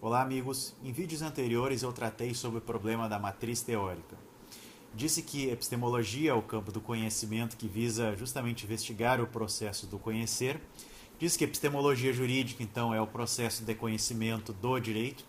Olá, amigos. Em vídeos anteriores eu tratei sobre o problema da matriz teórica. Disse que epistemologia é o campo do conhecimento que visa justamente investigar o processo do conhecer. Disse que epistemologia jurídica, então, é o processo de conhecimento do direito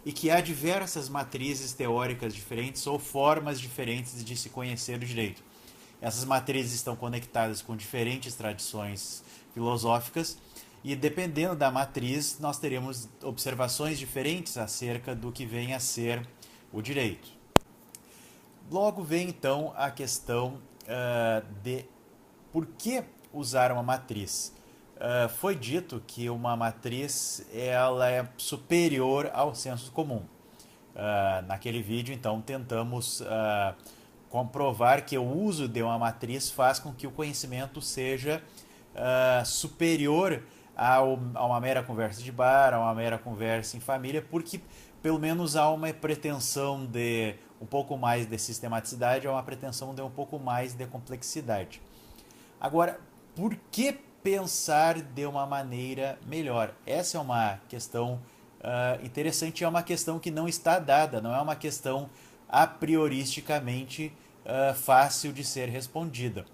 e que há diversas matrizes teóricas diferentes ou formas diferentes de se conhecer o direito. Essas matrizes estão conectadas com diferentes tradições filosóficas e, dependendo da matriz, nós teremos observações diferentes acerca do que vem a ser o direito. Logo vem então a questão de por que usar uma matriz. Foi dito que uma matriz ela é superior ao senso comum. Naquele vídeo, então, tentamos comprovar que o uso de uma matriz faz com que o conhecimento seja superior a uma mera conversa de bar, a uma mera conversa em família, porque pelo menos há uma pretensão de um pouco mais de sistematicidade, há uma pretensão de um pouco mais de complexidade. Agora, por que pensar de uma maneira melhor? Essa é uma questão interessante, é uma questão que não está dada, não é uma questão a prioristicamente fácil de ser respondida.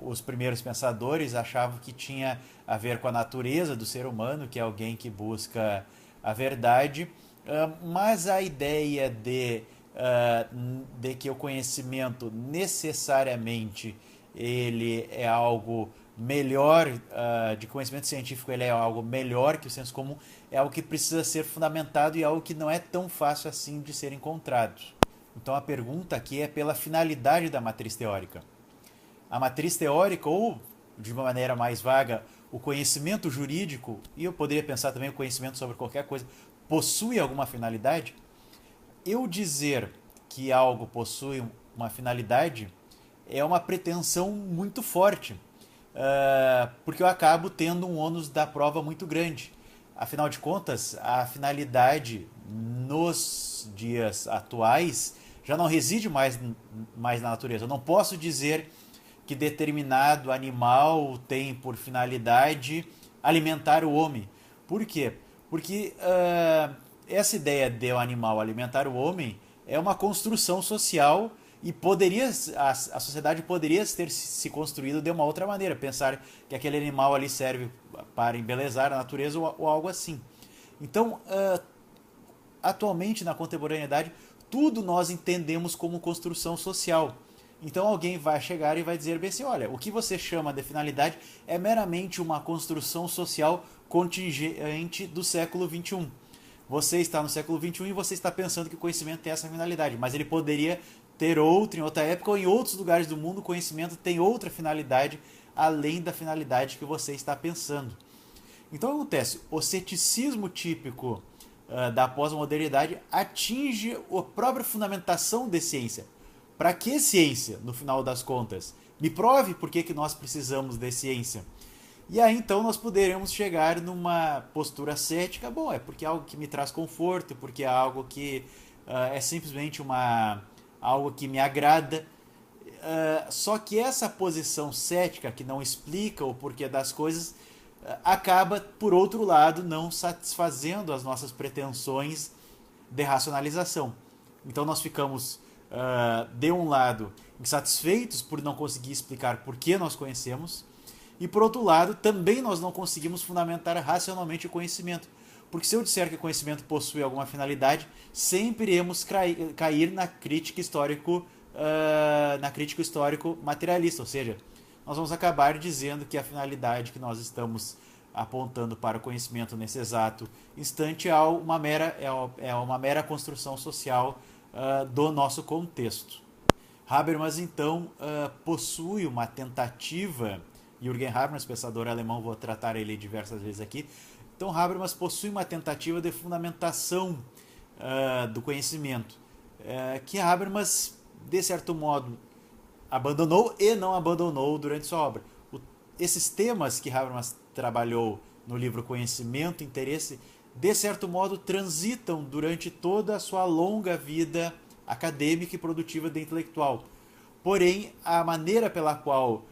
Os primeiros pensadores achavam que tinha a ver com a natureza do ser humano, que é alguém que busca a verdade, mas a ideia de que o conhecimento necessariamente ele é algo melhor, de conhecimento científico ele é algo melhor que o senso comum, é algo que precisa ser fundamentado e algo que não é tão fácil assim de ser encontrado. Então a pergunta aqui é pela finalidade da matriz teórica. A matriz teórica, ou de uma maneira mais vaga, o conhecimento jurídico, e eu poderia pensar também o conhecimento sobre qualquer coisa, possui alguma finalidade? Eu dizer que algo possui uma finalidade é uma pretensão muito forte, porque eu acabo tendo um ônus da prova muito grande. Afinal de contas, a finalidade nos dias atuais já não reside mais na natureza. Eu não posso dizer que determinado animal tem por finalidade alimentar o homem. Por quê? Porque essa ideia de o animal alimentar o homem é uma construção social e a sociedade poderia ter se construído de uma outra maneira. Pensar que aquele animal ali serve para embelezar a natureza ou algo assim. Então, atualmente, na contemporaneidade, tudo nós entendemos como construção social. Então alguém vai chegar e vai dizer bem assim, olha, o que você chama de finalidade é meramente uma construção social contingente do século XXI. Você está no século XXI e você está pensando que o conhecimento tem essa finalidade, mas ele poderia ter outra em outra época ou em outros lugares do mundo o conhecimento tem outra finalidade além da finalidade que você está pensando. Então acontece, o ceticismo típico da pós-modernidade atinge a própria fundamentação de ciência. Para que ciência, no final das contas? Me prove por que nós precisamos de ciência. E aí então nós poderemos chegar numa postura cética, bom, é porque é algo que me traz conforto, porque é algo que é simplesmente algo que me agrada. Só que essa posição cética, que não explica o porquê das coisas, acaba, por outro lado, não satisfazendo as nossas pretensões de racionalização. Então nós ficamos de um lado, insatisfeitos por não conseguir explicar por que nós conhecemos, e por outro lado, também nós não conseguimos fundamentar racionalmente o conhecimento. Porque se eu disser que o conhecimento possui alguma finalidade, sempre iremos cair na crítica histórico materialista, ou seja, nós vamos acabar dizendo que a finalidade que nós estamos apontando para o conhecimento nesse exato instante é uma mera construção social do nosso contexto. Habermas, então, possui uma tentativa, Jürgen Habermas, pensador alemão, vou tratar ele diversas vezes aqui. Então, Habermas possui uma tentativa de fundamentação do conhecimento, que Habermas, de certo modo, abandonou e não abandonou durante sua obra. Esses temas que Habermas trabalhou no livro Conhecimento e Interesse, de certo modo, transitam durante toda a sua longa vida acadêmica e produtiva de intelectual. Porém, a maneira pela qual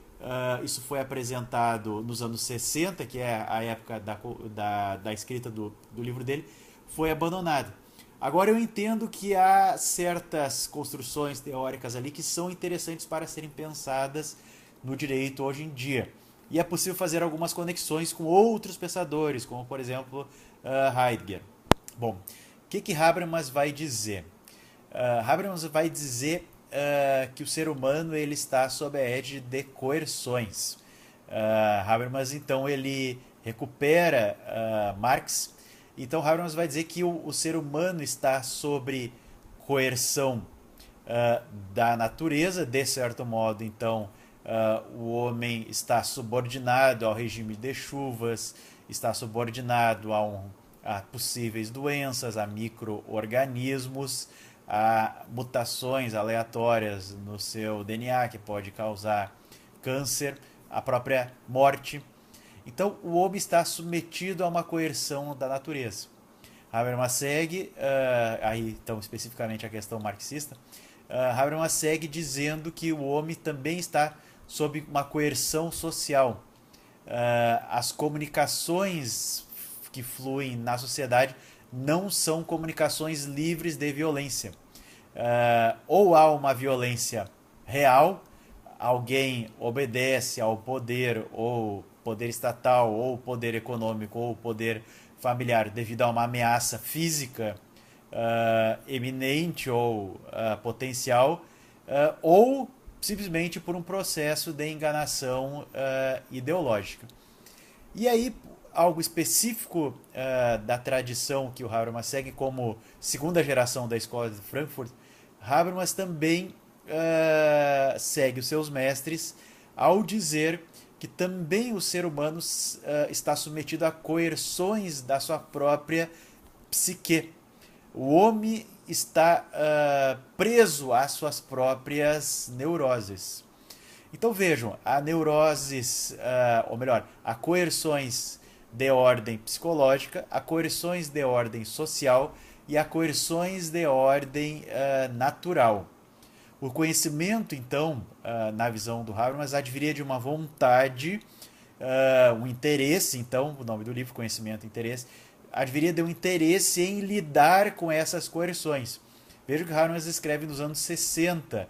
Isso foi apresentado nos anos 60, que é a época da escrita do livro dele, foi abandonado. Agora eu entendo que há certas construções teóricas ali que são interessantes para serem pensadas no direito hoje em dia. E é possível fazer algumas conexões com outros pensadores, como por exemplo Heidegger. Bom, o que Habermas vai dizer? Habermas vai dizer que o ser humano ele está sob a égide de coerções. Habermas então ele recupera Marx. Então Habermas vai dizer que o ser humano está sob coerção da natureza, de certo modo. Então o homem está subordinado ao regime de chuvas, está subordinado a possíveis doenças, a micro-organismos, a mutações aleatórias no seu DNA que pode causar câncer, a própria morte. Então o homem está submetido a uma coerção da natureza. Habermas segue, aí então especificamente a questão marxista, Habermas segue dizendo que o homem também está sob uma coerção social. As comunicações que fluem na sociedade não são comunicações livres de violência. Ou há uma violência real, alguém obedece ao poder, ou poder estatal, ou poder econômico, ou poder familiar, devido a uma ameaça física eminente ou potencial, ou simplesmente por um processo de enganação ideológica. E aí, algo específico da tradição que o Habermas segue como segunda geração da escola de Frankfurt, Habermas também segue os seus mestres ao dizer que também o ser humano está submetido a coerções da sua própria psique. O homem está preso às suas próprias neuroses. Então vejam, há neuroses, ou melhor, há coerções de ordem psicológica, há coerções de ordem social e há coerções de ordem natural. O conhecimento, então, na visão do Habermas, adviria de uma vontade, um interesse, então, o nome do livro, Conhecimento e Interesse, adviria de um interesse em lidar com essas coerções. Veja que Habermas escreve nos anos 60,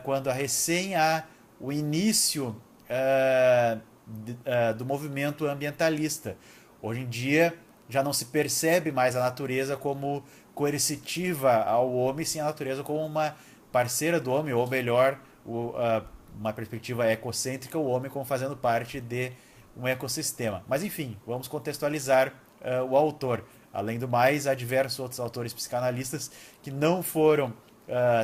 quando recém há o início do movimento ambientalista. Hoje em dia já não se percebe mais a natureza como coercitiva ao homem, sim a natureza como uma parceira do homem, ou melhor, uma perspectiva ecocêntrica, o homem como fazendo parte de um ecossistema. Mas enfim, vamos contextualizar o autor. Além do mais, há diversos outros autores psicanalistas que não foram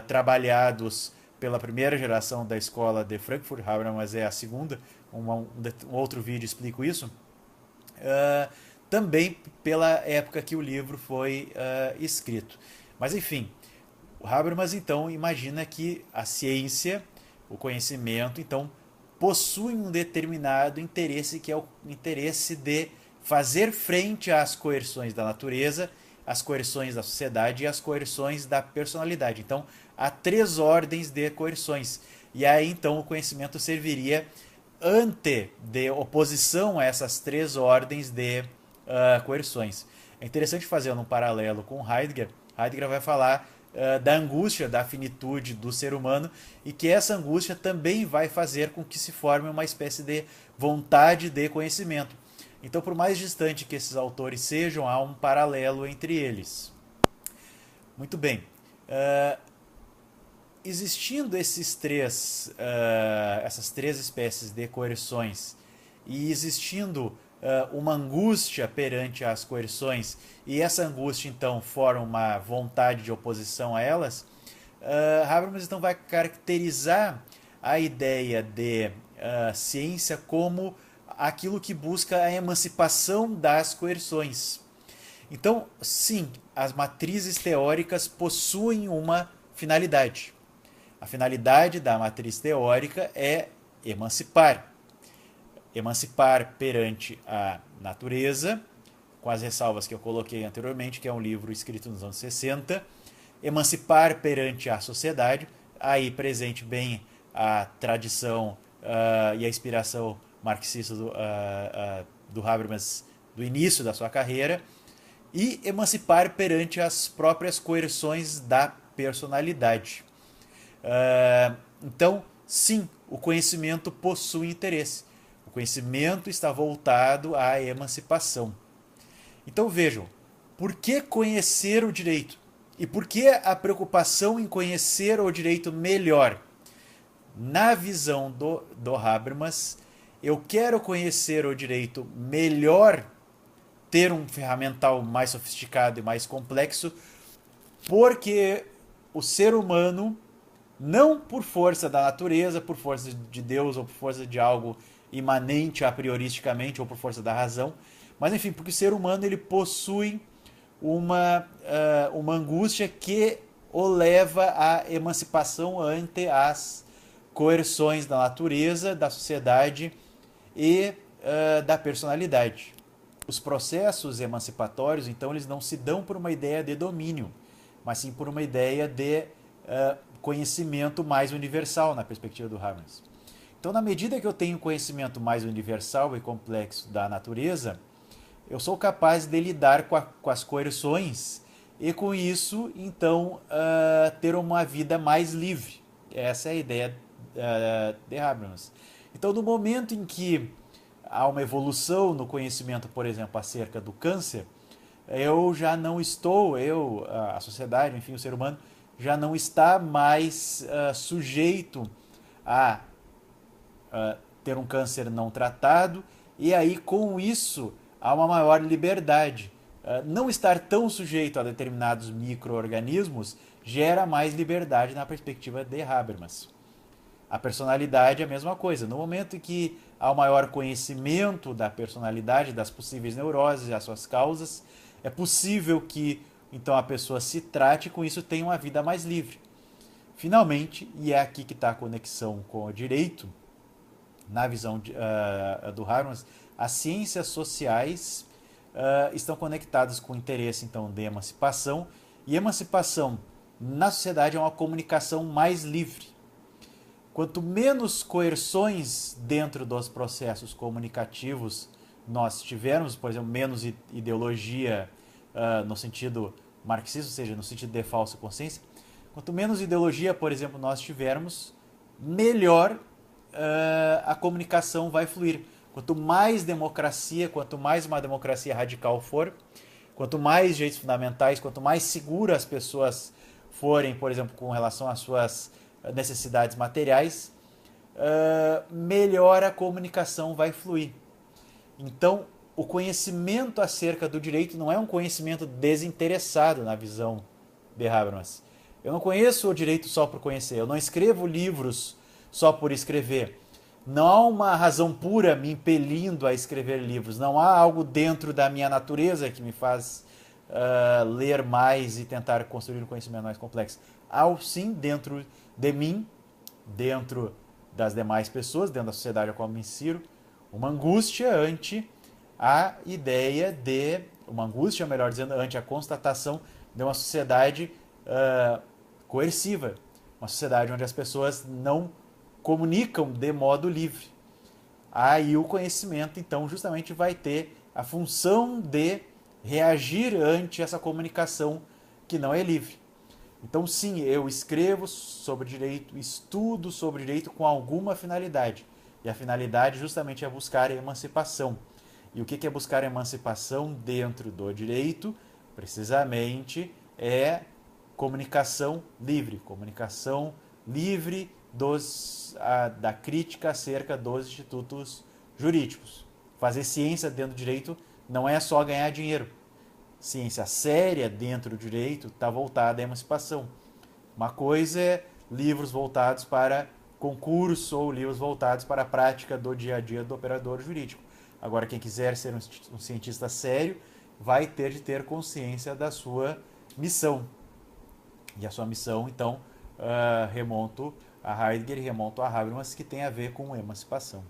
trabalhados pela primeira geração da escola de Frankfurt, Habermas é a segunda, um outro vídeo explico isso, também pela época que o livro foi escrito. Mas enfim, o Habermas então imagina que a ciência, o conhecimento, então possui um determinado interesse, que é o interesse de fazer frente às coerções da natureza, às coerções da sociedade e às coerções da personalidade. Então, há 3 ordens de coerções. E aí, então, o conhecimento serviria de oposição a essas 3 ordens de coerções. É interessante fazer um paralelo com Heidegger. Heidegger vai falar da angústia, da finitude do ser humano, e que essa angústia também vai fazer com que se forme uma espécie de vontade de conhecimento. Então, por mais distante que esses autores sejam, há um paralelo entre eles. Muito bem. Existindo essas 3 espécies de coerções e existindo uma angústia perante as coerções, e essa angústia então forma uma vontade de oposição a elas, Habermas então vai caracterizar a ideia de ciência como aquilo que busca a emancipação das coerções. Então, sim, as matrizes teóricas possuem uma finalidade. A finalidade da matriz teórica é emancipar. Emancipar perante a natureza, com as ressalvas que eu coloquei anteriormente, que é um livro escrito nos anos 60. Emancipar perante a sociedade, aí presente bem a tradição e a inspiração marxista do Habermas do início da sua carreira, e emancipar perante as próprias coerções da personalidade. Então, sim, o conhecimento possui interesse. O conhecimento está voltado à emancipação. Então vejam, por que conhecer o direito? E por que a preocupação em conhecer o direito melhor? Na visão do Habermas, eu quero conhecer o direito melhor, ter um ferramental mais sofisticado e mais complexo, porque o ser humano, não por força da natureza, por força de Deus ou por força de algo imanente a prioristicamente ou por força da razão, mas enfim, porque o ser humano ele possui uma angústia que o leva à emancipação ante as coerções da natureza, da sociedade e da personalidade. Os processos emancipatórios, então, eles não se dão por uma ideia de domínio, mas sim por uma ideia de conhecimento mais universal, na perspectiva do Habermas. Então, na medida que eu tenho conhecimento mais universal e complexo da natureza, eu sou capaz de lidar com as coerções e, com isso, então, ter uma vida mais livre. Essa é a ideia de Habermas. Então, no momento em que há uma evolução no conhecimento, por exemplo, acerca do câncer, eu já não estou, a sociedade, enfim, o ser humano, já não está mais sujeito a ter um câncer não tratado, e aí com isso há uma maior liberdade. Não estar tão sujeito a determinados micro-organismos gera mais liberdade na perspectiva de Habermas. A personalidade é a mesma coisa. No momento em que há um maior conhecimento da personalidade, das possíveis neuroses e as suas causas, é possível que então a pessoa se trate e com isso tenha uma vida mais livre. Finalmente, e é aqui que está a conexão com o direito, na visão do Habermas, as ciências sociais estão conectadas com o interesse então de emancipação, e emancipação na sociedade é uma comunicação mais livre. Quanto menos coerções dentro dos processos comunicativos nós tivermos, por exemplo, menos ideologia no sentido marxista, ou seja, no sentido de falsa consciência, quanto menos ideologia, por exemplo, nós tivermos, melhor a comunicação vai fluir. Quanto mais democracia, quanto mais uma democracia radical for, quanto mais direitos fundamentais, quanto mais seguras as pessoas forem, por exemplo, com relação às suas necessidades materiais, melhor a comunicação vai fluir. Então, o conhecimento acerca do direito não é um conhecimento desinteressado na visão de Habermas. Eu não conheço o direito só por conhecer, eu não escrevo livros só por escrever. Não há uma razão pura me impelindo a escrever livros, não há algo dentro da minha natureza que me faz ler mais e tentar construir um conhecimento mais complexo. Há sim dentro de mim, dentro das demais pessoas, dentro da sociedade a qual me insiro, uma angústia ante a ideia de, uma angústia, melhor dizendo, ante a constatação de uma sociedade coerciva, uma sociedade onde as pessoas não comunicam de modo livre. Aí o conhecimento, então, justamente vai ter a função de reagir ante essa comunicação que não é livre. Então, sim, eu escrevo sobre direito, estudo sobre direito com alguma finalidade. E a finalidade justamente é buscar a emancipação. E o que é buscar a emancipação dentro do direito? Precisamente é comunicação livre da crítica acerca dos institutos jurídicos. Fazer ciência dentro do direito não é só ganhar dinheiro. Ciência séria dentro do direito está voltada à emancipação. Uma coisa é livros voltados para concurso ou livros voltados para a prática do dia a dia do operador jurídico. Agora, quem quiser ser um cientista sério vai ter de ter consciência da sua missão. E a sua missão, então, remonto a Heidegger e remonto a Habermas, que tem a ver com emancipação.